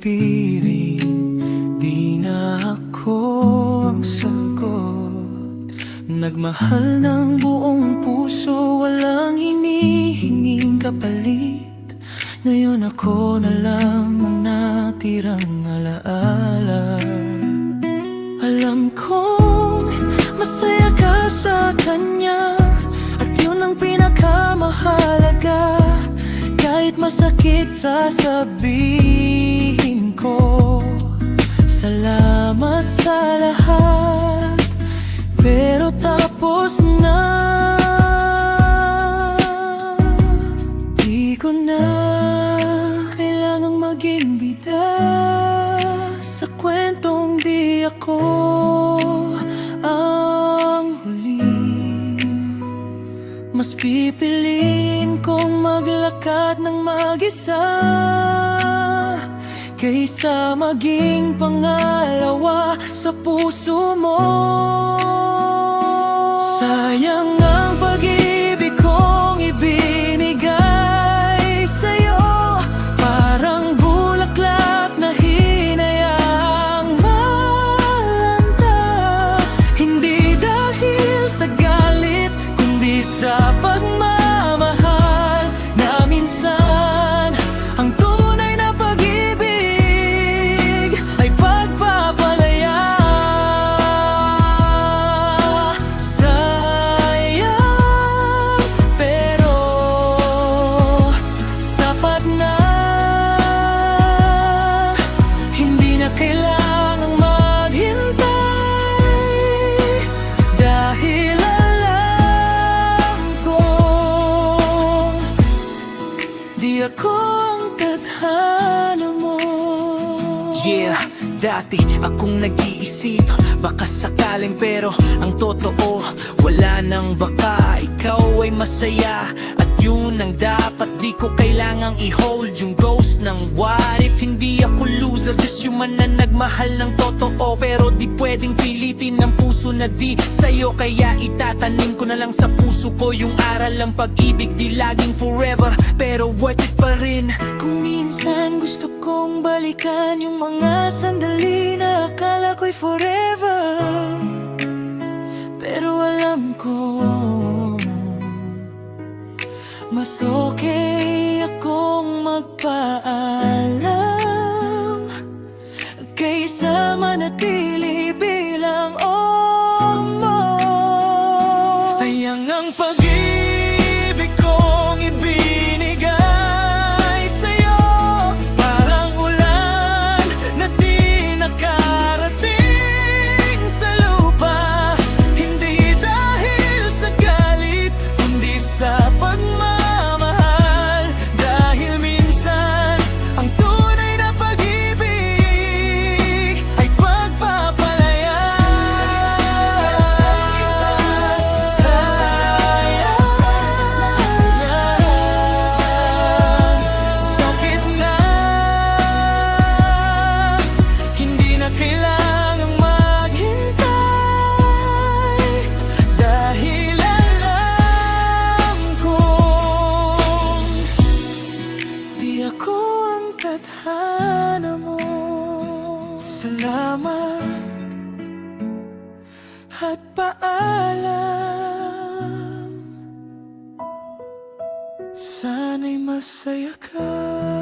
piling, di na ako ang sagot. Nagmahal ng buong puso, walang hinihinging kapalit. Ngayon ako na lang ang natirang alaala. Alam kong masaya ka sa kanya, at yun ang pinakamahalaga. Kahit masakit sasabihin ko, salamat sa lahat, pero tapos na. Di ko na kailangang maging bida sa kwentong di ako ang huli. Mas pipiliin kong maglakad ng mag-isa kaysa maging pangalawa sa puso mo. Sayang ang pag-ibig kong ibinigay sa'yo, parang bulaklak na hinayang malanta. Hindi dahil sa galit, kundi sa pagmamahal, na minsan ang tunay na pag-ibig ay pagpapalaya. Sayang, pero sapat na. Hindi na kailangang maghintay, dahil alam kong di ako ang tadhana mo. Yeah, dati akong nag-iisip, baka sakaling, pero ang totoo, wala nang baka. Ikaw ay masaya, at yun ang dapat. Di ko kailangang i-hold yung ghost ng what if. Hindi ako loser, just human na nagmahal ng totoo. Pero di pwedeng pilitin ng puso na di sa'yo, kaya itatanim ko na lang sa puso ko yung aral ng pag-ibig. Di laging forever, pero worth it pa rin. Kung minsan gusto kong balikan yung mga sandali na akala ko'y forever, pero alam ko mas okay akong magpaalam kaysa manatili bilang mo. Sayang ang pag-ibig kong ibinigay sa'yo, parang ulan na di nakarating sa lupa. Hindi dahil sa galit, kundi sa pagmamahal, dahil minsan ang tunay na pag-ibig ay pagpapalaya. Sakit na, hindi na kailangang maghintay, dahil alam kong di ako ang tadhana mo. Salamat at paalam, sana'y masaya ka.